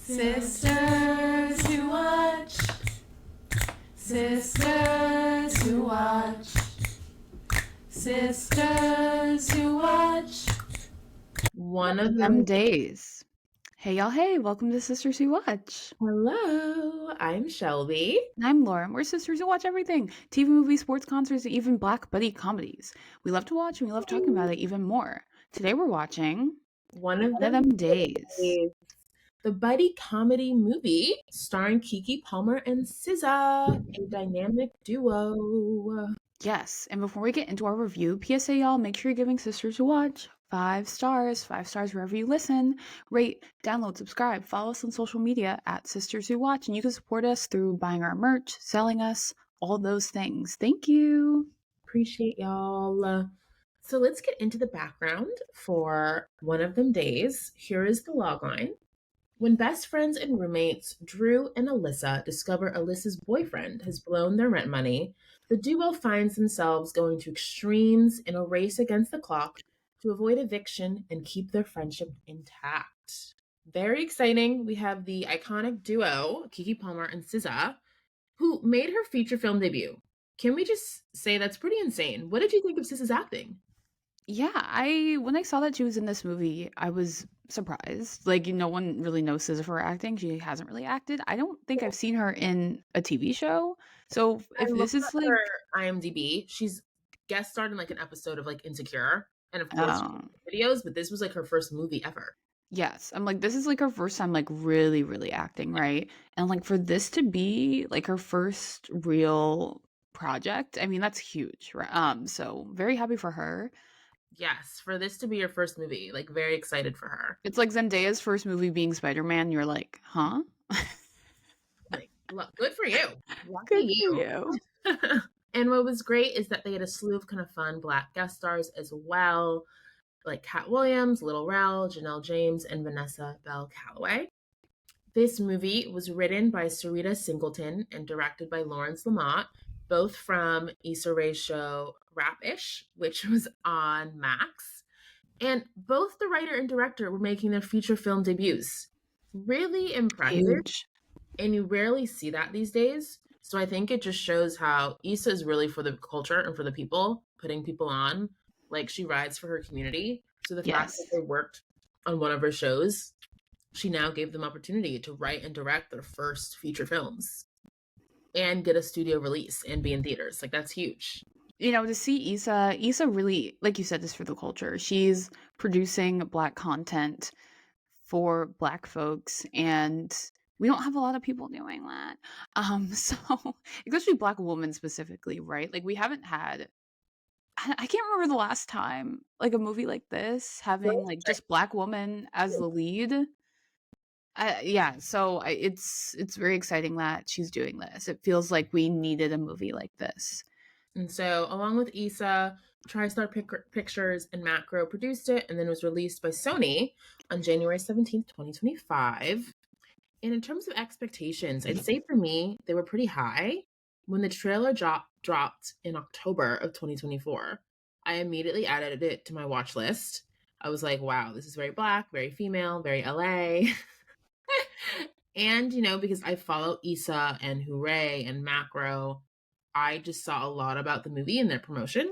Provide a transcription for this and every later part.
Sisters who watch. Sisters who watch. Sisters who watch. One of them days. Hey y'all, hey, welcome to Sisters Who Watch. Hello, I'm Shelby. And I'm Laura. We're sisters who watch everything. TV, movies, sports, concerts, and even black buddy comedies. We love to watch and we love talking about it even more. Today we're watching One of them days. The buddy comedy movie starring Keke Palmer and SZA, a dynamic duo. Yes, and before we get into our review, PSA y'all, make sure you're giving Sisters Who Watch 5 stars wherever you listen. Rate, download, subscribe, follow us on social media at Sisters Who Watch, and you can support us through buying our merch, selling us, all those things. Thank you. Appreciate y'all. So let's get into the background for One of Them Days. Here is the logline. When best friends and roommates Drew and Alyssa discover Alyssa's boyfriend has blown their rent money, the duo finds themselves going to extremes in a race against the clock to avoid eviction and keep their friendship intact. Very exciting. We have the iconic duo, Keke Palmer and SZA, who made her feature film debut. Can we just say that's pretty insane? What did you think of SZA's acting? Yeah, when I saw that she was in this movie, I was surprised. Like, no one really knows SZA for her acting. She hasn't really acted. I don't think I've seen her in a TV show. So if this is like her IMDb, she's guest starred in like an episode of like Insecure, and of course videos. But this was like her first movie ever. Yes, I'm like, this is like her first time like really, really acting, right? And like for this to be like her first real project, I mean that's huge, right? So very happy for her. Yes, for this to be your first movie, like very excited for her. It's like Zendaya's first movie being Spider-Man. You're like, huh? Like, look, good for you. Good for you. And what was great is that they had a slew of kind of fun Black guest stars as well, like Katt Williams, Lil Rel, Janelle James, and Vanessa Bell Calloway. This movie was written by Sarita Singleton and directed by Lawrence Lamont, both from Issa Rae's show Rap-ish, which was on Max. And both the writer and director were making their feature film debuts. Really impressive. Huge. And you rarely see that these days. So I think it just shows how Issa is really for the culture and for the people, putting people on. Like, she rides for her community. So the fact that they worked on one of her shows, she now gave them opportunity to write and direct their first feature films and get a studio release and be in theaters. Like, that's huge. You know, to see Issa really, like you said, this for the culture. She's producing Black content for Black folks, and we don't have a lot of people doing that. So especially Black women specifically, right? Like we haven't had, I can't remember the last time like a movie like this having like just Black woman as the lead. So it's very exciting that she's doing this. It feels like we needed a movie like this. And so, along with Issa, TriStar Pictures and Macro produced it, and then it was released by Sony on January 17th, 2025. And in terms of expectations, I'd say for me, they were pretty high. When the trailer dropped in October of 2024, I immediately added it to my watch list. I was like, wow, this is very Black, very female, very LA. And, you know, because I follow Issa and Hooray and Macro, I just saw a lot about the movie and their promotion,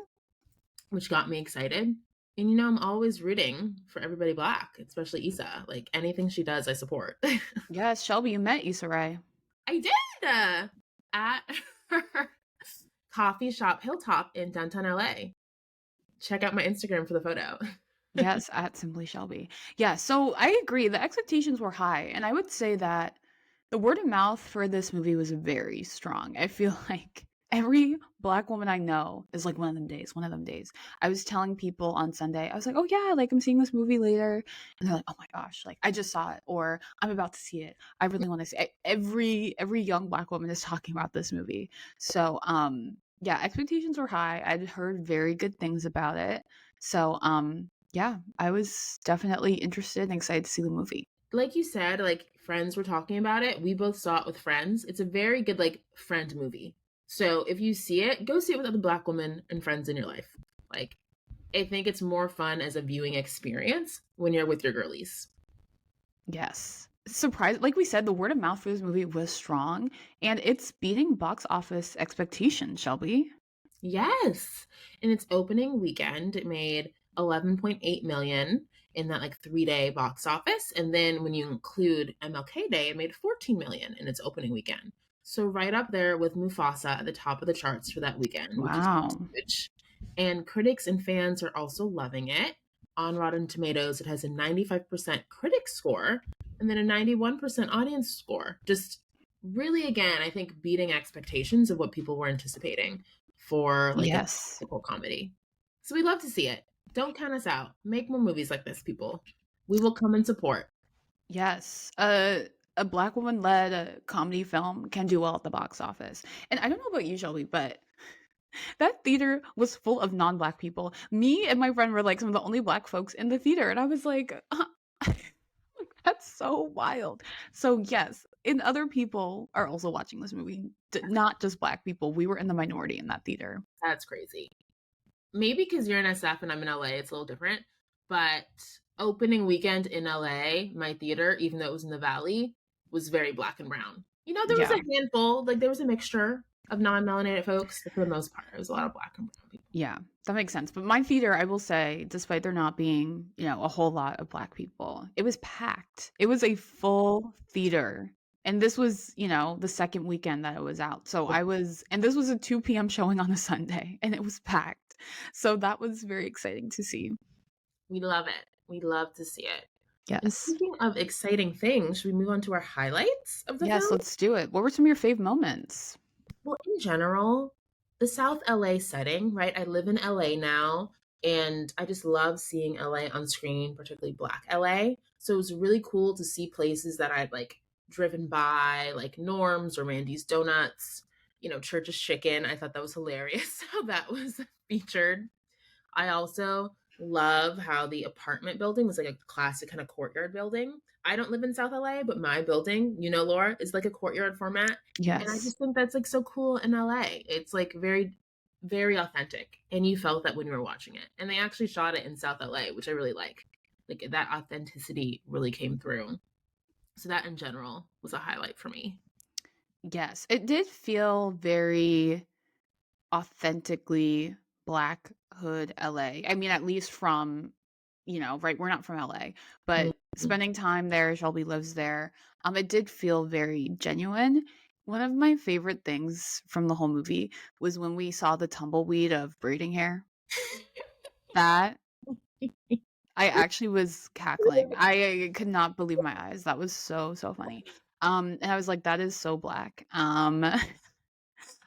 which got me excited. And, you know, I'm always rooting for everybody Black, especially Issa. Like, anything she does, I support. Yes, Shelby, you met Issa Rae. I did! At her coffee shop Hilltop in downtown LA. Check out my Instagram for the photo. Yes, at Simply Shelby. Yeah, so I agree. The expectations were high, and I would say that the word of mouth for this movie was very strong. I feel like every Black woman I know is like one of them days. I was telling people on Sunday, I was like, oh yeah, like I'm seeing this movie later. And they're like, oh my gosh, like I just saw it, or I'm about to see it. I really want to see it. Every young Black woman is talking about this movie. So yeah, expectations were high. I'd heard very good things about it. So yeah, I was definitely interested and excited to see the movie. Like you said, like friends were talking about it. We both saw it with friends. It's a very good like friend movie. So if you see it, go see it with other Black women and friends in your life. Like, I think it's more fun as a viewing experience when you're with your girlies. Yes. surprised, like we said, the word of mouth for this movie was strong, and it's beating box office expectations, Shelby. Yes. In its opening weekend, it made 11.8 million in that like 3-day box office. And then when you include MLK Day, it made 14 million in its opening weekend. So right up there with Mufasa at the top of the charts for that weekend, which is Wow. huge. And critics and fans are also loving it. On Rotten Tomatoes, it has a 95% critic score and then a 91% audience score. Just really, again, I think beating expectations of what people were anticipating for like a Yes. musical comedy. So we love to see it. Don't count us out. Make more movies like this, people. We will come and support. Yes. A black woman led comedy film can do well at the box office. And I don't know about you, Shelby, but that theater was full of non-black people. Me and my friend were like some of the only black folks in the theater, and I was like, that's so wild. So yes, and other people are also watching this movie, not just black people. We were in the minority in that theater. That's crazy. Maybe because you're in SF and I'm in LA, it's a little different. But opening weekend in LA, my theater, even though it was in the Valley, was very black and brown. You know, there was Yeah. a handful, like there was a mixture of non-melanated folks, but for the most part, it was a lot of black and brown people. Yeah, that makes sense. But my theater, I will say, despite there not being, a whole lot of black people, it was packed. It was a full theater. And this was, the second weekend that it was out. So and this was a 2 p.m. showing on a Sunday, and it was packed. So that was very exciting to see. We love it. We love to see it. And Yes. speaking of exciting things, should we move on to our highlights of the Yes, film? let's do it. What were some of your fave moments? Well, in general, the South LA setting, right? I live in LA now, and I just love seeing LA on screen, particularly Black LA. So it was really cool to see places that I'd like driven by, like Norm's or Randy's Donuts, Church's Chicken. I thought that was hilarious how that was featured. I also love how the apartment building was like a classic kind of courtyard building. I don't live in South LA, but my building, Laura, is like a courtyard format. And I Yes. just think that's like so cool in LA. It's like very, very authentic. And you felt that when you were watching it. And they actually shot it in South LA, which I really like. Like that authenticity really came through. So that in general was a highlight for me. Yes, it did feel very authentically Black Hood LA. I mean, at least from, right, we're not from LA, but spending time there, Shelby lives there. It did feel very genuine. One of my favorite things from the whole movie was when we saw the tumbleweed of braiding hair. That I actually was cackling. I could not believe my eyes. That was so funny. And I was like, that is so Black.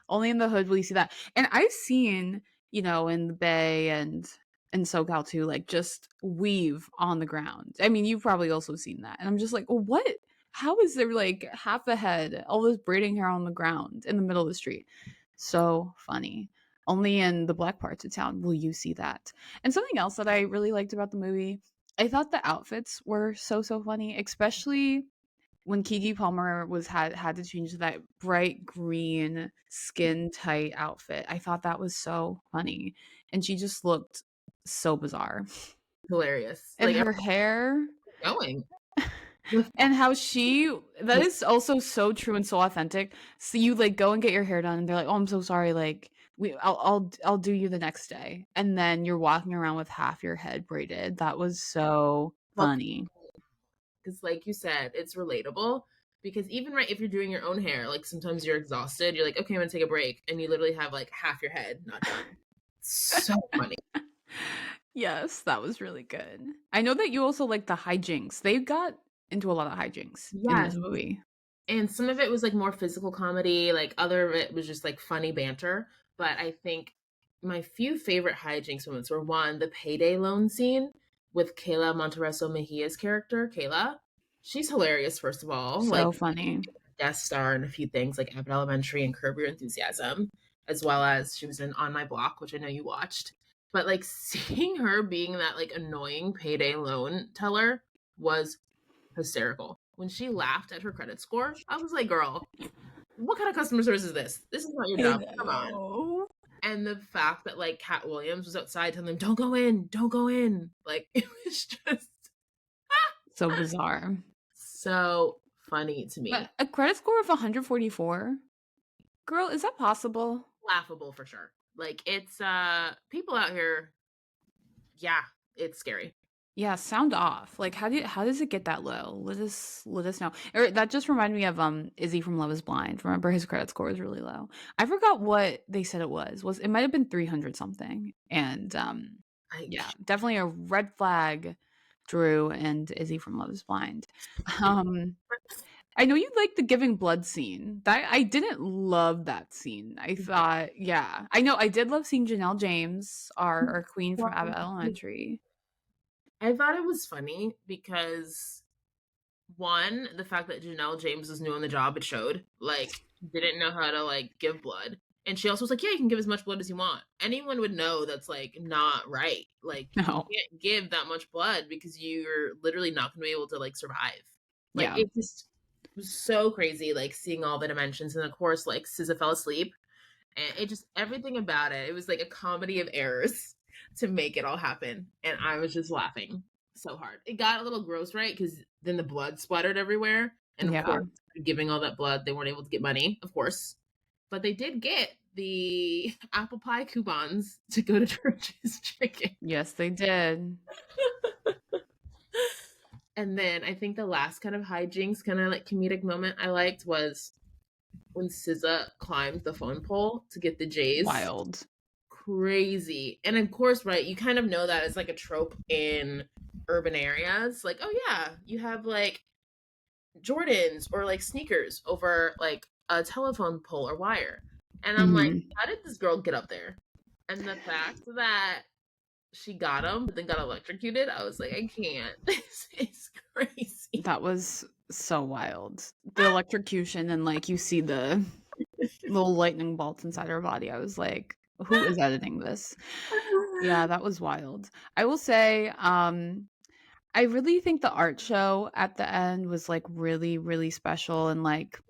Only in the hood will you see that. And I've seen, in the Bay and in SoCal too, like just weave on the ground. I mean, you've probably also seen that. And I'm just like, well, what? How is there like half a head, all this braiding hair on the ground in the middle of the street? So funny. Only in the Black parts of town will you see that. And something else that I really liked about the movie, I thought the outfits were so funny, especially when Keke Palmer had to change to that bright green skin tight outfit. I thought that was so funny, and she just looked so bizarre. Hilarious. And Like her hair, going. and how that is also so true and so authentic. So you like go and get your hair done, and they're like, "Oh, I'm so sorry. Like I'll do you the next day," and then you're walking around with half your head braided. That was so funny. Because like you said, it's relatable. Because even right, if you're doing your own hair, like sometimes you're exhausted, you're like, okay, I'm gonna take a break, and you literally have like half your head not done. So funny. Yes, that was really good. I know that you also like the hijinks. They got into a lot of hijinks in this Yes. movie. And some of it was like more physical comedy, like other of it was just like funny banter. But I think my few favorite hijinks moments were one, the payday loan scene with Kayla Monteroso Mejia's character, Kayla. She's hilarious, first of all. So Like funny. guest star in a few things like Abbott Elementary and Curb Your Enthusiasm, as well as she was in On My Block, which I know you watched. But like seeing her being that like annoying payday loan teller was hysterical. When she laughed at her credit score, I was like, girl, what kind of customer service is this? This is not your job. Come on. And the fact that like Cat Williams was outside telling them, don't go in. Like it was just So bizarre. so funny to me. But a credit score of 144? Girl, is that possible? Laughable for sure. Like, it's people out here, yeah, it's scary. Yeah, sound off. Like, how does it get that low? Let us know. Or that just reminded me of Izzy from Love Is Blind. Remember, his credit score was really low. I forgot what they said it was. It might have been 300 something. And yeah, definitely a red flag, Drew and Izzy from Love Is Blind. I know you like the giving blood scene. That I didn't love that scene. I thought, yeah, I know I did love seeing Janelle James, our queen from Abbott Elementary. I thought it was funny because, one, the fact that Janelle James was new on the job, it showed. Like, didn't know how to, like, give blood. And she also was like, yeah, you can give as much blood as you want. Anyone would know that's, like, not right. Like, No. you can't give that much blood because you're literally not going to be able to, like, survive. Like, Yeah. it just was so crazy, like, seeing all the dimensions. And, of course, like, SZA fell asleep. And it just, everything about it, it was like a comedy of errors to make it all happen. And I was just laughing so hard. It got a little gross, right? Because then the blood splattered everywhere. And of course, giving all that blood, they weren't able to get money, of course. But they did get the apple pie coupons to go to Church's Chicken. Yes, they did. And then I think the last kind of hijinks, kind of like comedic moment I liked was when SZA climbed the phone pole to get the J's. Wild. Crazy. And of course, right, you kind of know that it's like a trope in urban areas. Like, oh yeah, you have like Jordans or like sneakers over like a telephone pole or wire. And I'm like, how did this girl get up there? And the fact that she got him, but then got electrocuted, I was like, I can't. This is crazy. That was so wild. The electrocution and like you see the little lightning bolts inside her body. I was like, who is editing this? Yeah, that was wild. I will say, I really think the art show at the end was like really, really special and like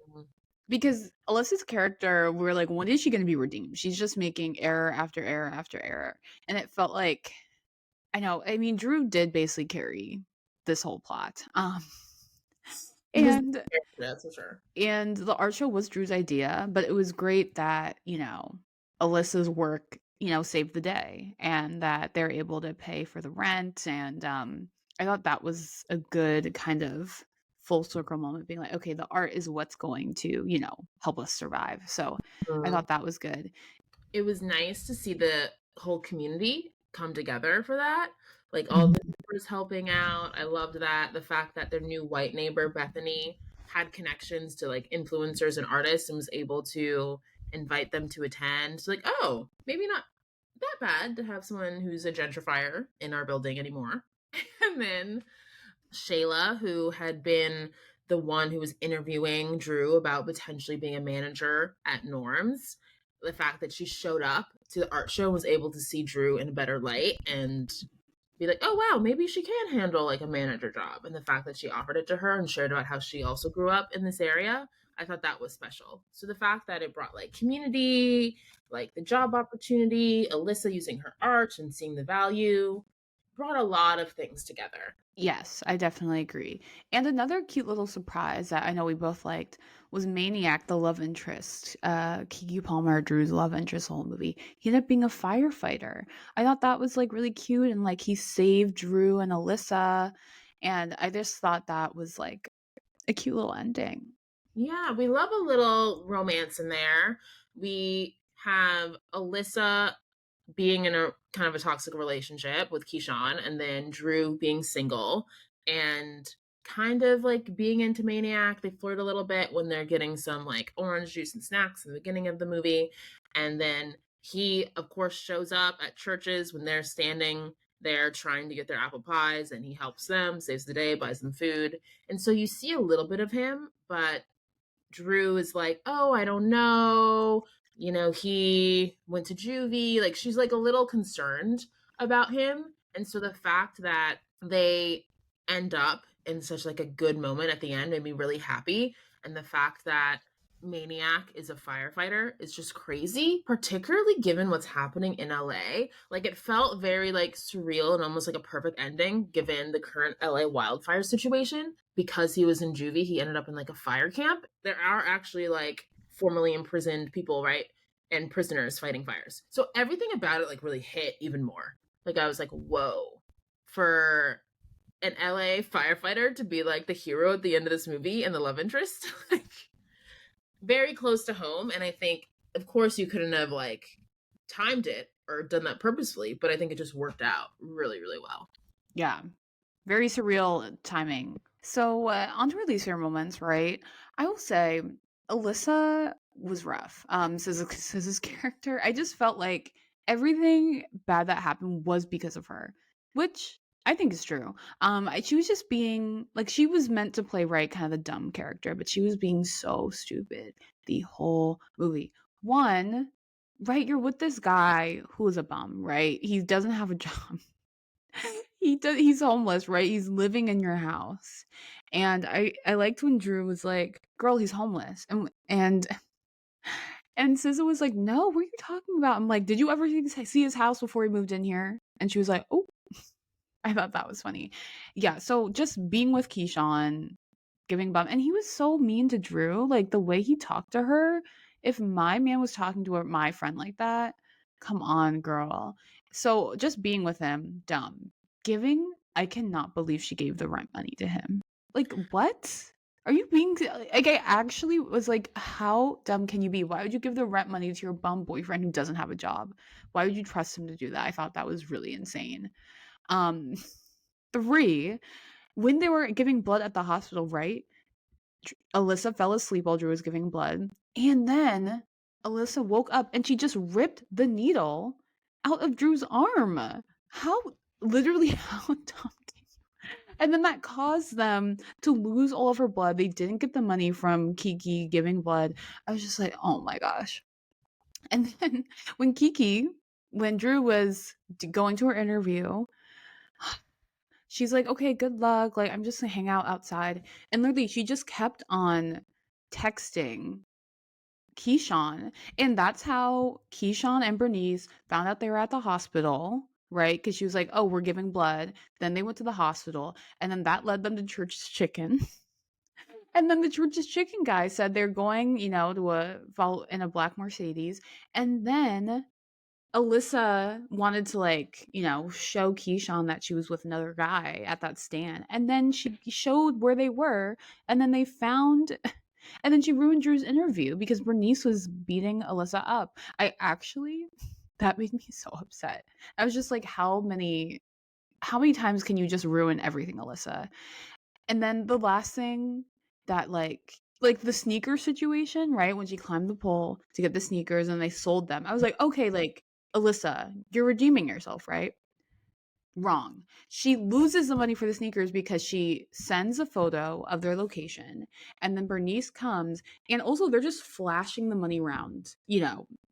because Alyssa's character, we're like, when is she going to be redeemed? She's just making error after error after error. And it felt like, I know, I mean, Drew did basically carry this whole plot. And that's for sure. And the art show was Drew's idea, but it was great that, you know, Alyssa's work, you know, saved the day and that they're able to pay for the rent. And I thought that was a good kind of full circle moment, being like, okay, the art is what's going to, you know, help us survive. So I thought that was good. It was nice to see the whole community come together for that. Like all the neighbors helping out. I loved that. The fact that their new white neighbor, Bethany, had connections to like influencers and artists and was able to invite them to attend. So like, oh, maybe not that bad to have someone who's a gentrifier in our building anymore. And then Shayla, who had been the one who was interviewing Drew about potentially being a manager at Norm's, the fact that she showed up to the art show and was able to see Drew in a better light and be like, oh wow, maybe she can handle like a manager job. And the fact that she offered it to her and shared about how she also grew up in this area, I thought that was special. So the fact that it brought like community, like the job opportunity, Alyssa using her art and seeing the value, brought a lot of things together. Yes, I definitely agree. And another cute little surprise that I know we both liked was Maniac, the love interest. Keke Palmer, Drew's love interest the whole movie. He ended up being a firefighter. I thought that was like really cute and like he saved Drew and Alyssa. And I just thought that was like a cute little ending. Yeah, we love a little romance in there. We have Alyssa being in a kind of a toxic relationship with Keyshawn and then Drew being single and kind of like being into Maniac. They flirt a little bit when they're getting some like orange juice and snacks in the beginning of the movie. And then he, of course, shows up at churches when they're standing there trying to get their apple pies and he helps them, saves the day, buys them food. And so you see a little bit of him, but Drew is like, oh, I don't know. You know, he went to juvie. Like, she's like a little concerned about him. And so the fact that they end up in such like a good moment at the end made me really happy. And the fact that Maniac is a firefighter is just crazy, particularly given what's happening in LA. Like it felt very like surreal and almost like a perfect ending given the current LA wildfire situation. Because he was in juvie, he ended up in like a fire camp. There are actually like formerly imprisoned people, right? And prisoners fighting fires. So everything about it like really hit even more. Like I was like, whoa. For an LA firefighter to be like the hero at the end of this movie and the love interest, like very close to home. And I think, of course, you couldn't have like timed it or done that purposefully, but I think it just worked out really, really well. Yeah, very surreal timing. So on to release your moments, right? I will say Alyssa was rough. SZA's character, I just felt like everything bad that happened was because of her, which I think is true. She was just being like she was meant to play right, kind of the dumb character, but she was being so stupid the whole movie. One, right? You're with this guy who is a bum, right? He doesn't have a job. He's homeless, right? He's living in your house. And I liked when Drew was like, "Girl, he's homeless." And SZA was like, "No, what are you talking about?" I'm like, "Did you ever see his house before he moved in here?" And she was like, "Oh." I thought that was funny. Yeah, so just being with Keyshawn, giving bum, and he was so mean to Drew, like the way he talked to her. If my man was talking to my friend like that, come on, girl. So just being with him, dumb. Giving, I cannot believe she gave the rent money to him. Like, what? Are you being like, I actually was like, how dumb can you be? Why would you give the rent money to your bum boyfriend who doesn't have a job? Why would you trust him to do that? I thought that was really insane. Um, three, when they were giving blood at the hospital, right? Alyssa fell asleep while Drew was giving blood. And then Alyssa woke up and she just ripped the needle out of Drew's arm. How, literally, how dumb. And then that caused them to lose all of her blood. They didn't get the money from Keke giving blood. I was just like, oh my gosh. And then when Drew was going to her interview, she's like, okay, good luck. Like, I'm just gonna hang out outside. And literally, she just kept on texting Keyshawn. And that's how Keyshawn and Bernice found out they were at the hospital, right? Because she was like, oh, we're giving blood. Then they went to the hospital. And then that led them to Church's Chicken. And then the Church's Chicken guy said they're going, to follow in a black Mercedes. And then Alyssa wanted to show Keyshawn that she was with another guy at that stand. And then she showed where they were, and then they found and then she ruined Drew's interview because Bernice was beating Alyssa up. That made me so upset. I was just like, how many times can you just ruin everything, Alyssa? And then the last thing that like the sneaker situation, right? When she climbed the pole to get the sneakers and they sold them. I was like, okay, like Alyssa, you're redeeming yourself, right? Wrong. She loses the money for the sneakers because she sends a photo of their location and then Bernice comes and also they're just flashing the money around,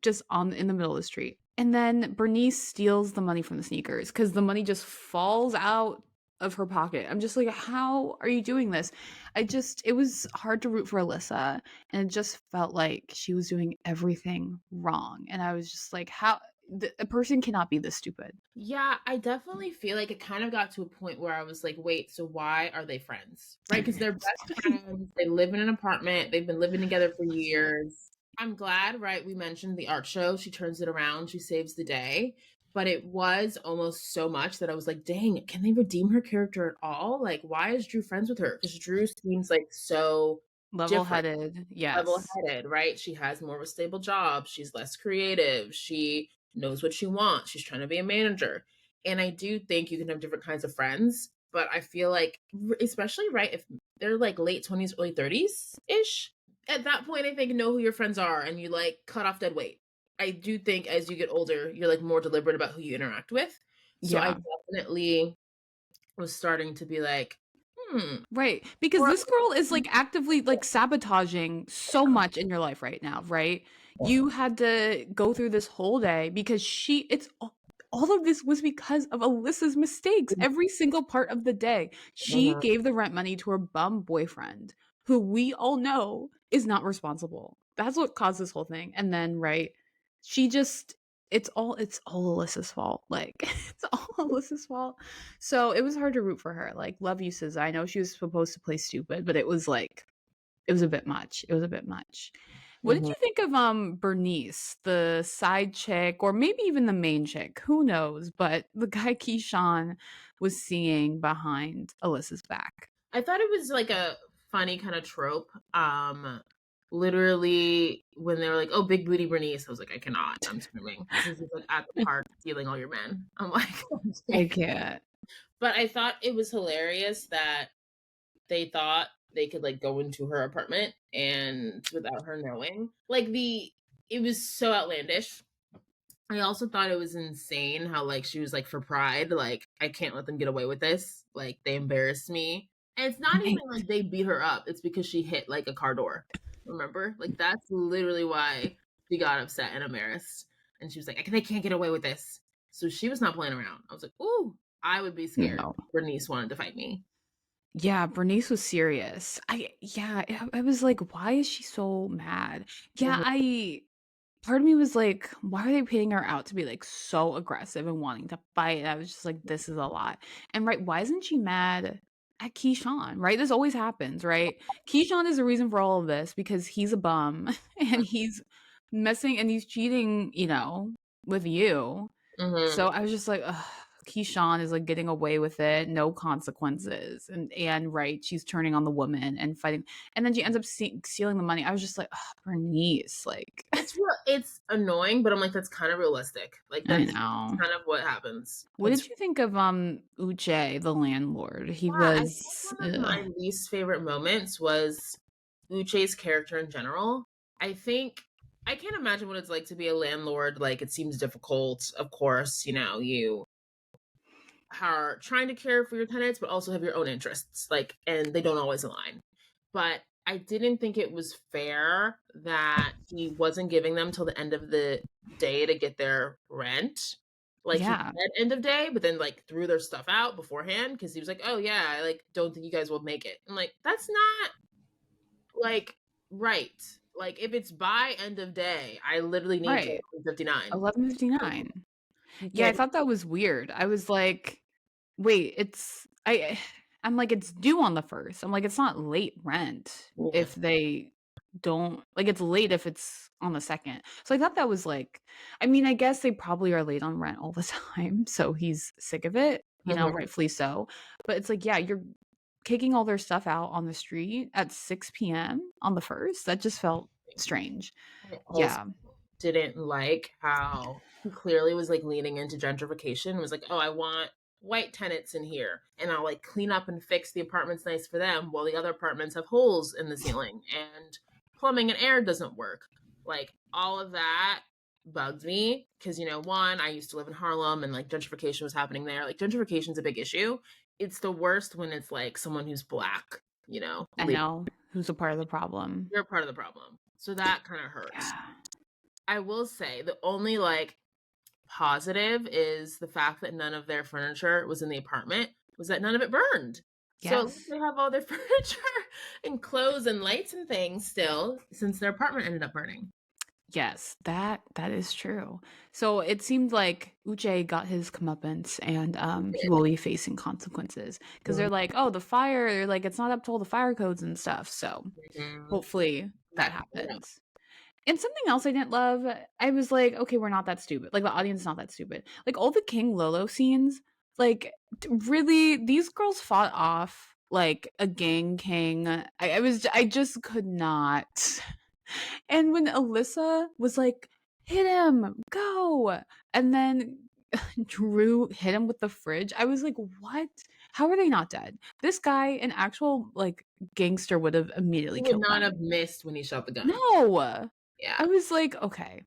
just in the middle of the street. And then Bernice steals the money from the sneakers because the money just falls out of her pocket. I'm just like, how are you doing this? It was hard to root for Alyssa and it just felt like she was doing everything wrong. And I was just like, how a person cannot be this stupid. Yeah, I definitely feel like it kind of got to a point where I was like, wait, so why are they friends? Right? Because they're best friends. They live in an apartment. They've been living together for years. I'm glad, right? We mentioned the art show. She turns it around. She saves the day. But it was almost so much that I was like, dang, can they redeem her character at all? Like, why is Drew friends with her? Because Drew seems like so level-headed. Yes. Level-headed, right? She has more of a stable job. She's less creative. She knows what she wants. She's trying to be a manager. And I do think you can have different kinds of friends, but I feel like, especially, right, if they're like late 20s, early 30s ish, at that point, I think know who your friends are and you like cut off dead weight. I do think as you get older, you're like more deliberate about who you interact with. So I definitely was starting to be like, right, because this girl is like actively like sabotaging so much in your life right now, right? You had to go through this whole day because all of this was because of Alyssa's mistakes. Every single part of the day, she gave the rent money to her bum boyfriend, who we all know is not responsible. that's what caused this whole thing. And then, right, she just it's all Alyssa's fault. Like it's all Alyssa's fault. So it was hard to root for her. Like, love you, SZA. I know she was supposed to play stupid, but it was like it was a bit much. It was a bit much. What did Mhm. you think of Bernice, the side chick, or maybe even the main chick? Who knows? But the guy Keyshawn was seeing behind Alyssa's back. I thought it was like a funny kind of trope. Literally when they were like, "Oh, big booty Bernice," I was like, "I cannot." I'm screaming. This is like at the park stealing all your men. I'm like, I can't. but I thought it was hilarious that they thought they could like go into her apartment and without her knowing. Like it was so outlandish. I also thought it was insane how like she was like for pride, like I can't let them get away with this. Like they embarrassed me. And it's not even like they beat her up. It's because she hit like a car door. Remember? Like that's literally why she got upset and embarrassed. And she was like, they can't get away with this. So she was not playing around. I was like, ooh, I would be scared No. if Bernice wanted to fight me. Yeah, Bernice was serious. I was like, why is she so mad? Yeah, Mhm. I part of me was like, why are they painting her out to be like so aggressive and wanting to fight? And I was just like, this is a lot. And right, why isn't she mad at Keyshawn? Right? This always happens, right? Keyshawn is the reason for all of this because he's a bum and he's messing and he's cheating, with you. Mhm. So I was just like, ugh, Keyshawn is like getting away with it, no consequences, and right, she's turning on the woman and fighting, and then she ends up stealing the money. I was just like, ugh, Bernice, like, It's real. It's annoying, but I'm like, that's kind of realistic. Like I that's know. kind of what happens. What It's did you think of Uche, the landlord? He yeah. I think was one of my least favorite moments was Uche's character in general. I think I can't imagine what it's like to be a landlord. Like it seems difficult. Of course, you are trying to care for your tenants, but also have your own interests. Like, and they don't always align. But I didn't think it was fair that he wasn't giving them till the end of the day to get their rent. Like he yeah, said end of day, but then like threw their stuff out beforehand because he was like, "Oh yeah, I like don't think you guys will make it." I'm like, that's not like right. Like if it's by end of day, I literally need till right, 59. 11:59. You Yeah, I can't. thought that was weird. I was like, wait, I'm like, it's due on the first. I'm like, it's not late rent Yeah. if they don't like it's late if it's on the second. So I thought that was like, I mean, I guess they probably are late on rent all the time, so he's sick of it, Mhm. rightfully so. But it's like, yeah, you're kicking all their stuff out on the street at 6 p.m. on the first. That just felt strange. I also Yeah. didn't like how he clearly was like leaning into gentrification. Was like, oh, I want white tenants in here, and I'll like clean up and fix the apartments nice for them, while the other apartments have holes in the ceiling and plumbing and air doesn't work. Like all of that bugged me because one, I used to live in Harlem and like gentrification was happening there. Like gentrification's a big issue. It's the worst when it's like someone who's black, I leaving. know who's a part of the problem. You're part of the problem. So that kind of hurts. Yeah. I will say the only like positive is the fact that none of their furniture was in the apartment, was that none of it burned. So at least Yes. they have all their furniture and clothes and lights and things still, since their apartment ended up burning. Yes, that is true. So it seemed like Uche got his comeuppance and he will be facing consequences because they're like, oh, the fire, they're like, it's not up to all the fire codes and stuff. So Mhm. hopefully that That comes out. happens. And something else I didn't love, I was like, okay, we're not that stupid. Like the audience is not that stupid. Like all the King Lolo scenes, like really, these girls fought off like a gang king. I just could not. And when Alyssa was like, hit him, go. And then Drew hit him with the fridge. I was like, what? How are they not dead? This guy, an actual like gangster, would have immediately He would killed not them. have missed when he shot the gun. No. I Yeah. was like, okay,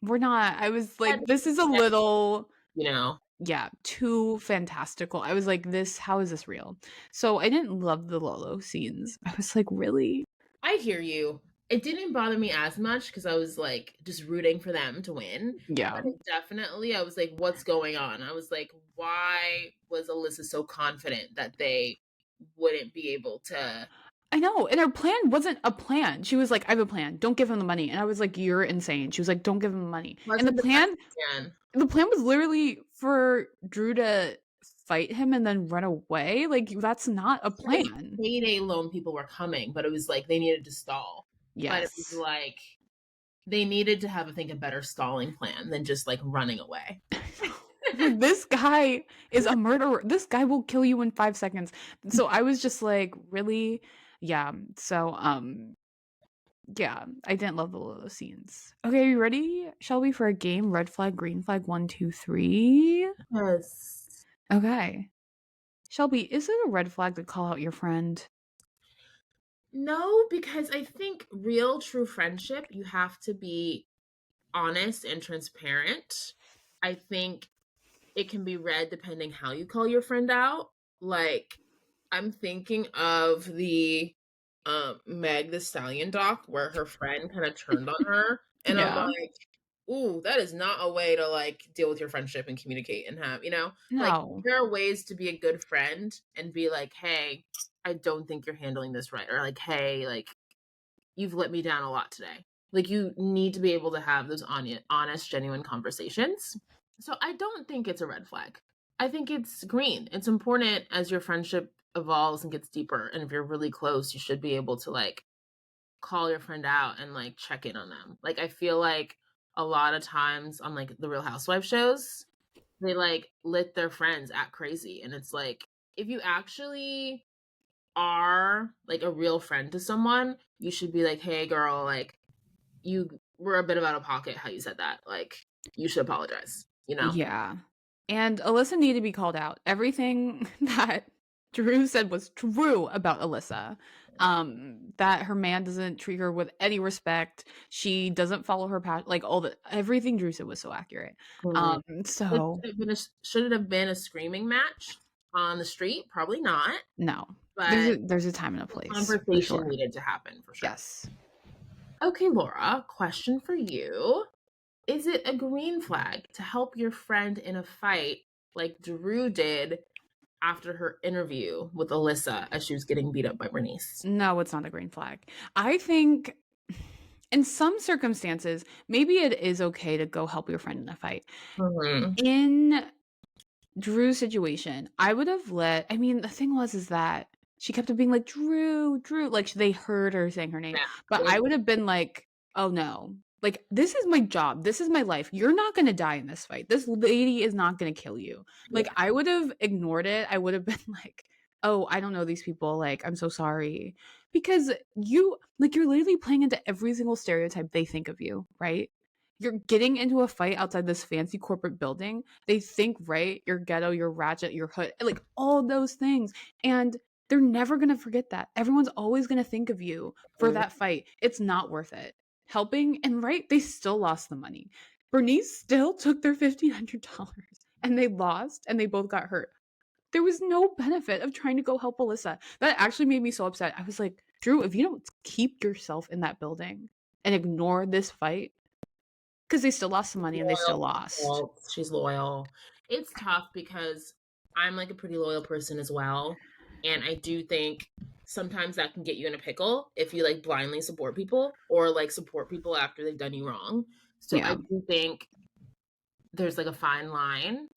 we're not. I was That like, this is a is, little, you know, yeah, too fantastical. I was like, how is this real? So I didn't love the Lolo scenes. I was like, really? I hear you. It didn't bother me as much because I was like just rooting for them to win. Yeah. But I was like, what's going on? I was like, why was Alyssa so confident that they wouldn't be able to? I know. And her plan wasn't a plan. She was like, I have a plan. Don't give him the money. And I was like, you're insane. She was like, don't give him the money. And Wasn't the best the plan was literally for Drew to fight him and then run away. Like, that's not a plan. Payday loan people were coming, but it was like they needed to stall. But it was Yes. like they needed to have, I think, a better stalling plan than just like running away. This guy is a murderer. This guy will kill you in 5 seconds. So I was just like, really? Yeah. So yeah, I didn't love all of those scenes. Okay, are you ready, Shelby, for a game? Red flag, green flag, 1, 2, 3. Yes. Okay. Shelby, is it a red flag to call out your friend? No, because I think real true friendship, you have to be honest and transparent. I think it can be read depending how you call your friend out. Like, I'm thinking of the Meg the Stallion doc where her friend kind of turned on her, and I'm Yeah. like, ooh, that is not a way to like deal with your friendship and communicate and have, like No. there are ways to be a good friend and be like, hey, I don't think you're handling this right, or like, hey, like you've let me down a lot today. Like you need to be able to have those honest, genuine conversations. So I don't think it's a red flag. I think it's green. It's important as your friendship evolves and gets deeper. And if you're really close, you should be able to like call your friend out and like check in on them. Like I feel like a lot of times on like the Real Housewives shows, they like let their friends act crazy. And it's like if you actually are like a real friend to someone, you should be like, hey girl, like you were a bit of out of pocket how you said that. Like you should apologize, Yeah. And Alyssa needed to be called out. Everything that Drew said was true about Alyssa. That her man doesn't treat her with any respect. She doesn't follow her path. Like everything Drew said was so accurate. So should it have been a screaming match on the street? Probably not. no, But there's a time and a place. conversation needed to happen for sure. Yes. Okay, Laura, question for you. Is it a green flag to help your friend in a fight like Drew did after her interview with Alyssa as she was getting beat up by Bernice? No, it's not a green flag. I think in some circumstances, maybe it is okay to go help your friend in a fight. Mm-hmm. In Drew's situation, I would have the thing is that she kept on being like, Drew, like they heard her saying her name. Yeah. But I would have been like, oh no, like this is my job. This is my life. You're not going to die in this fight. This lady is not going to kill you. Like I would have ignored it. I would have been like, oh, I don't know these people. Like, I'm so sorry. Because you're literally playing into every single stereotype they think of you, right? You're getting into a fight outside this fancy corporate building. They think, right, you're ghetto, you're ratchet, you're hood, like all those things. And they're never going to forget that. Everyone's always going to think of you for that fight. It's not worth it. Helping, and right, they still lost the money. Bernice still took their $1,500 and they lost and they both got hurt. There was no benefit of trying to go help Alyssa. That actually made me so upset. I was like, Drew, if you don't keep yourself in that building and ignore this fight, because they still lost some money and they still lost. She's loyal. It's tough because I'm like a pretty loyal person as well. And I do think sometimes that can get you in a pickle if you like blindly support people or like support people after they've done you wrong. So I do think there's like a fine line.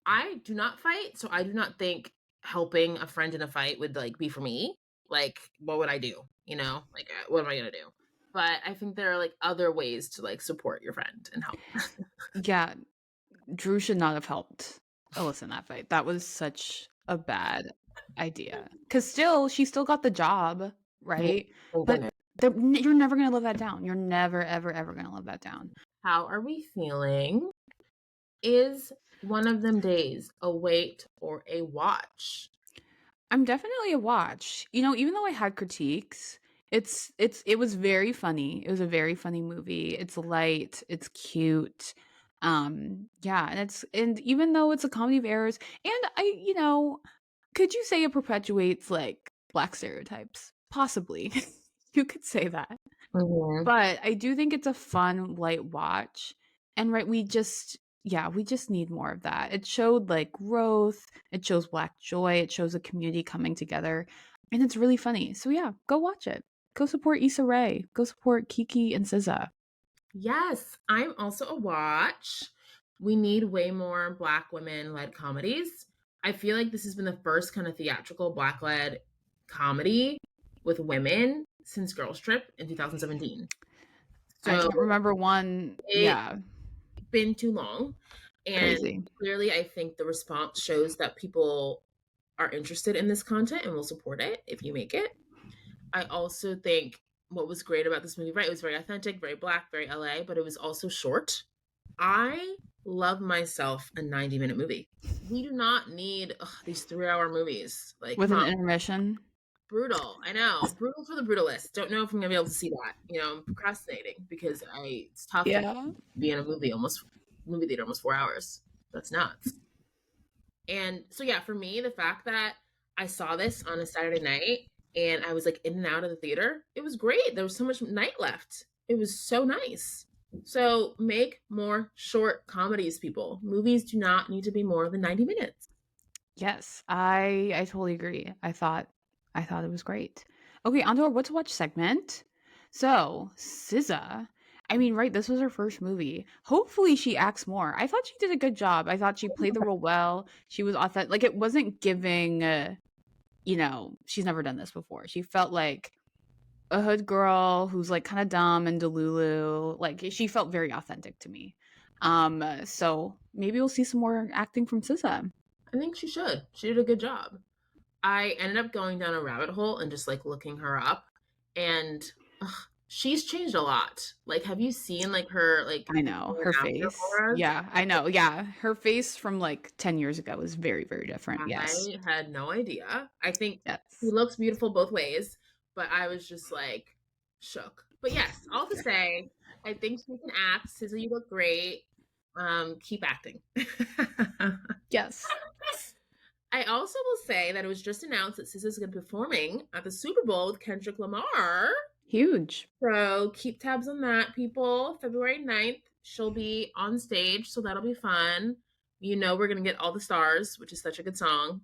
I do not fight, so I do not think helping a friend in a fight would like be for me. Like, what would I do? Like what am I gonna do? But I think there are like other ways to like support your friend and help. Yeah, Drew should not have helped Alyssa in that fight. That was such a bad idea. Because she still got the job, right? But you're never going to live that down. You're never, ever, ever going to live that down. How are we feeling? Is one of them days a wait or a watch? I'm definitely a watch. Even though I had critiques, it was very funny. It was a very funny movie. It's light, it's cute. Yeah, and even though it's a comedy of errors, and could you say it perpetuates like Black stereotypes? Possibly. You could say that. Mm-hmm. But I do think it's a fun, light watch. And right, we just need more of that. It showed like growth, it shows Black joy, it shows a community coming together. and it's really funny. So yeah, go watch it. Go support Issa Rae. Go support Keke and SZA. Yes, I'm also a watch. We need way more Black women-led comedies. I feel like this has been the first kind of theatrical Black-led comedy with women since Girls Trip in 2017. I So can't remember one. it's Yeah, been too long. And crazy. clearly, I think the response shows that people are interested in this content and will support it if you make it. I also think what was great about this movie, right? It was very authentic, very Black, very LA, but it was also short. I love myself a 90-minute movie. We do not need these 3-hour movies. Like, With come an on. intermission. Brutal. I know. Brutal for the brutalist. Don't know if I'm going to be able to see that. I'm procrastinating because it's tough to Yeah. be in a movie theater almost 4 hours. That's nuts. And so, yeah, for me, the fact that I saw this on a Saturday night and I was like in and out of the theater, it was great. There was so much night left. It was so nice. So make more short comedies, people. Movies do not need to be more than 90 minutes. Yes, I totally agree. I thought it was great. Okay, on to our what to watch segment. So, SZA, I mean, right, this was her first movie. Hopefully she acts more. I thought she did a good job. I thought she played the role well. She was authentic. Like it wasn't giving she's never done this before. She felt like a hood girl who's like kind of dumb and delulu. Like she felt very authentic to me. So maybe we'll see some more acting from SZA. I think she should. She did a good job. I ended up going down a rabbit hole and just like looking her up, and she's changed a lot. Like, have you seen like her like I know before her and after face. auras? Yeah, I know. Yeah, her face from like 10 years ago is very, very different. Yes. I had no idea. I think she Yes. looks beautiful both ways, but I was just like shook. But yes, all to say, I think she can act. SZA, you look great. Keep acting. Yes. I also will say that it was just announced that SZA is going to be performing at the Super Bowl with Kendrick Lamar. Huge. So keep tabs on that, people. February 9th, she'll be on stage, so that'll be fun. We're going to get All the Stars, which is such a good song.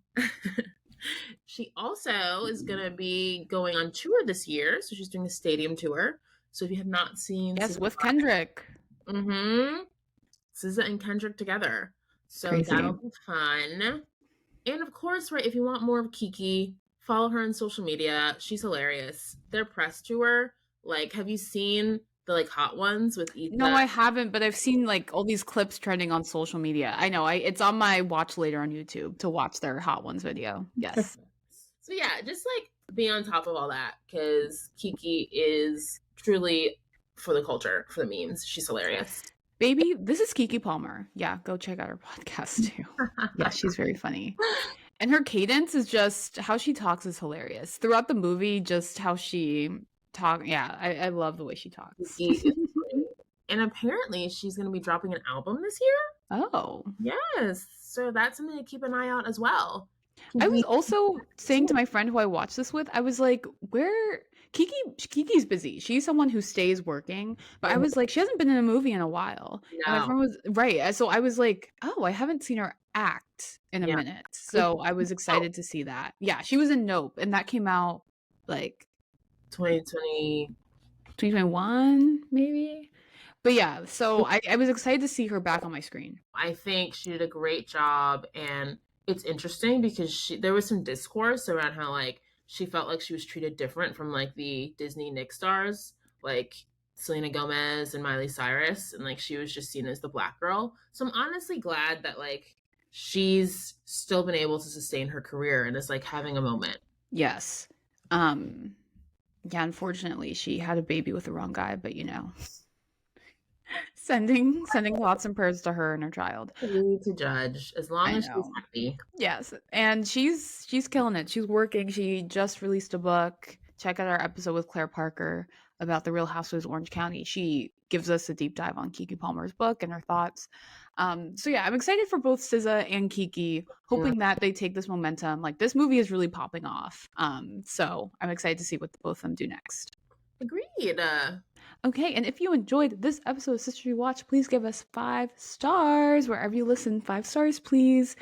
She also is going to be going on tour this year, so she's doing a stadium tour. So if you have not seen Yes, SZA with Kendrick. SZA and Kendrick together. So Crazy. that'll be fun. And of course, right, if you want more of Keke, follow her on social media. She's hilarious. Their press tour, like, have you seen the like hot ones with Issa? No, I haven't, but I've seen like all these clips trending on social media. I know. It's on my watch later on YouTube to watch their Hot Ones video. Yes. So yeah, just like be on top of all that because Keke is truly for the culture, for the memes. She's hilarious. Baby, this is Keke Palmer. Yeah, go check out her podcast too. Yeah, she's very funny. And her cadence is just how she talks is hilarious. Throughout the movie, just how she talk. Yeah, I love the way she talks. And apparently she's going to be dropping an album this year. Oh. Yes. So that's something to keep an eye out as well. I was also saying to my friend who I watched this with, I was like, where Kiki's busy. She's someone who stays working, but I was like, she hasn't been in a movie in a while. No. And my friend was right. So I was like, oh, I haven't seen her act in a minute. So I was excited to see that. Yeah, she was in Nope, and that came out like 2021, maybe. But yeah, so I was excited to see her back on my screen. I think she did a great job, and it's interesting because there was some discourse around how like she felt like she was treated different from like the Disney Nick stars like Selena Gomez and Miley Cyrus, and like she was just seen as the Black girl. So I'm honestly glad that like she's still been able to sustain her career and is like having a moment. Yes. Yeah, unfortunately she had a baby with the wrong guy, but sending thoughts and prayers to her and her child. Who to judge as long as she's happy. Yes, and she's killing it. She's working. She just released a book. Check out our episode with Claire Parker about the Real Housewives of Orange County. She gives us a deep dive on Keke Palmer's book and her thoughts. So yeah, I'm excited for both SZA and Keke, hoping that they take this momentum. Like this movie is really popping off. So I'm excited to see what both of them do next. Agreed. Okay, and if you enjoyed this episode of Sister You Watch, please give us 5 stars wherever you listen. 5 stars, please.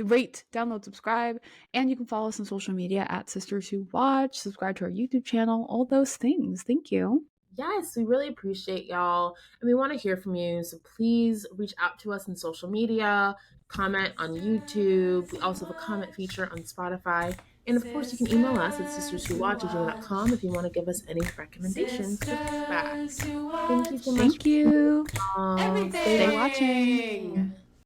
rate, download, subscribe, and you can follow us on social media at Sisters Who Watch, subscribe to our YouTube channel, all those things. Thank you. Yes, we really appreciate y'all, and we want to hear from you. So please reach out to us on social media, comment on YouTube. We also have a comment feature on Spotify. And of course, you can email us at sisterswhowatch@gmail.com if you want to give us any recommendations for feedback. Thank you so much. Thank you. Stay Stay watching.